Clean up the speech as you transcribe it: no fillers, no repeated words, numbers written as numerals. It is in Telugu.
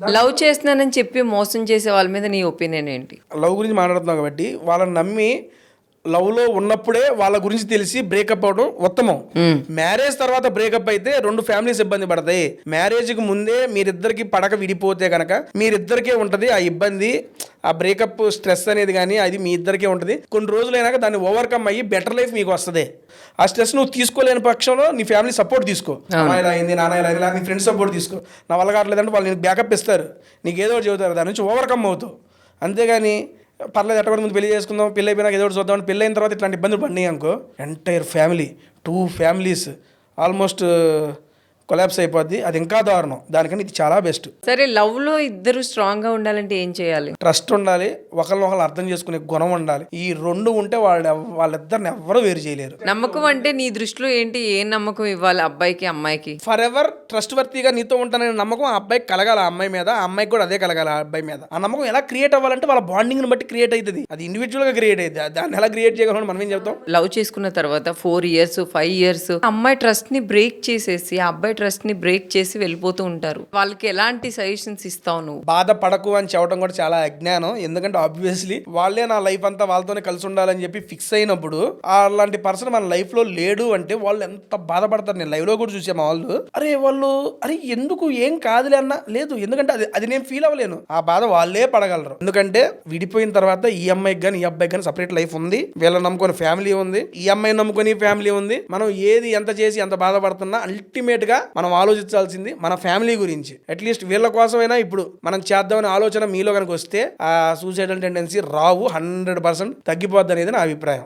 లవ్ చేస్తున్నానని చెప్పి మోసం చేసే వాళ్ళ మీద నీ ఒపీనియన్ ఏంటి? లవ్ గురించి మాట్లాడుతున్నాం కాబట్టి వాళ్ళని నమ్మి లవ్లో ఉన్నప్పుడే వాళ్ళ గురించి తెలిసి బ్రేకప్ అవడం ఉత్తమం. మ్యారేజ్ తర్వాత బ్రేకప్ అయితే రెండు ఫ్యామిలీస్ ఇబ్బంది పడతాయి. మ్యారేజ్కి ముందే మీరిద్దరికి పడక విడిపోతే కనుక మీరిద్దరికే ఉంటుంది ఆ ఇబ్బంది, ఆ బ్రేకప్ స్ట్రెస్ అనేది. కానీ అది మీ ఇద్దరికే ఉంటుంది. కొన్ని రోజులైనాక దాన్ని ఓవర్కమ్ అయ్యి బెటర్ లైఫ్ మీకు వస్తుంది. ఆ స్ట్రెస్ నువ్వు తీసుకోలేని పక్షంలో నీ ఫ్యామిలీ సపోర్ట్ తీసుకో. అమ్మాయి ఇలా అయింది, నాన్న ఇలా అయింది, నీ ఫ్రెండ్స్ సపోర్ట్ తీసుకో. నా వల్ల కావట్లేదంటే వాళ్ళు నీకు బ్యాకప్ ఇస్తారు, నీకు ఏదో ఒకటి చెబుతారు, దాని నుంచి ఓవర్కమ్ అవుతావు. అంతేగాని పర్లేదు ఎట్టకుండా ముందు పెళ్లి చేసుకుందాం, పెళ్ళి అయిపోయినాక ఏదో ఒకటి చూద్దాం, పెళ్ళి అయిన తర్వాత ఇట్లాంటి ఇబ్బందులు పడినాయి అనుకో, entire family 2 families almost collapse అయిపోద్ది. అది ఇంకా దారుణం. దానికని ఇది చాలా బెస్ట్. సరే, లవ్ లో ఇద్దరు స్ట్రాంగ్ గా ఉండాలంటే ఏం చేయాలి? ట్రస్ట్ ఉండాలి, ఒకరినొకరు అర్థం చేసుకునే గుణం ఉండాలి. ఈ రెండు ఉంటే వాళ్ళిద్దరిని ఎవ్వరూ వేరు చేయలేరు. నమ్మకం అంటే నీ దృష్టిలో ఏంటి? ఏ నమ్మకం ఇవ్వాలి అబ్బాయికి అమ్మాయికి? ఫర్ ఎవర్ ట్రస్ట్ వర్తీగా నీతో ఉంటాననే నమ్మకం ఆ అబ్బాయికి కలగాలి, ఆ అమ్మాయి మీద. ఆ అమ్మాయికి కూడా అదే కలగాలి ఆ అబ్బాయి మీద. ఆ నమ్మకం ఎలా క్రియేట్ అవ్వాలంటే వాళ్ళ బాండింగ్ని బట్టి క్రియేట్ అవుతుంది. అది ఇండివిజువల్ గా క్రియేట్ అవుతుంది. దాన్ని ఎలా క్రియేట్ చేయగలం మనం ఏం చెప్తాం? లవ్ చేసుకున్న తర్వాత 4 years 5 years అమ్మాయి ట్రస్ట్ ని బ్రేక్ చేసేసి ఆ అబ్బాయి ట్రస్ట్ ని బ్రేక్ చేసి వెళ్ళిపోతూ ఉంటారు. వాళ్ళకి ఎలాంటి సజెషన్స్ ఇస్తావు నువ్వు? బాధపడకు అని చెప్పడం కూడా చాలా అజ్ఞానం. ఎందుకంటే ఆబ్వియస్లీ వాళ్ళే నా లైఫ్ అంతా వాళ్ళతోనే కలిసి ఉండాలని చెప్పి ఫిక్స్ అయినప్పుడు అలాంటి పర్సన్ మన లైఫ్ లో లేడు అంటే వాళ్ళు ఎంత బాధపడతారు. నేను లైవ్ లో కూడా చూసే మా వాళ్ళు, అరే ఎందుకు ఏం కాదులే అన్న లేదు. ఎందుకంటే అది నేను ఫీల్ అవ్వలేను. ఆ బాధ వాళ్ళే పడగలరు. ఎందుకంటే విడిపోయిన తర్వాత ఈ అమ్మాయికి కానీ ఈ అబ్బాయికి కానీ సపరేట్ లైఫ్ ఉంది. వీళ్ళని నమ్ముకొని ఫ్యామిలీ ఉంది, ఈ అమ్మాయిని నమ్ముకొని ఫ్యామిలీ ఉంది. మనం ఏది ఎంత చేసి ఎంత బాధపడుతున్నా అల్టిమేట్ గా మనం ఆలోచించాల్సింది మన ఫ్యామిలీ గురించి. అట్లీస్ట్ వీళ్ళ కోసమైనా ఇప్పుడు మనం చేద్దామనే ఆలోచన మీలో కనుక వస్తే ఆ సూసైడల్ టెండెన్సీ రావు, 100% తగ్గిపోద్ది అనేది నా అభిప్రాయం.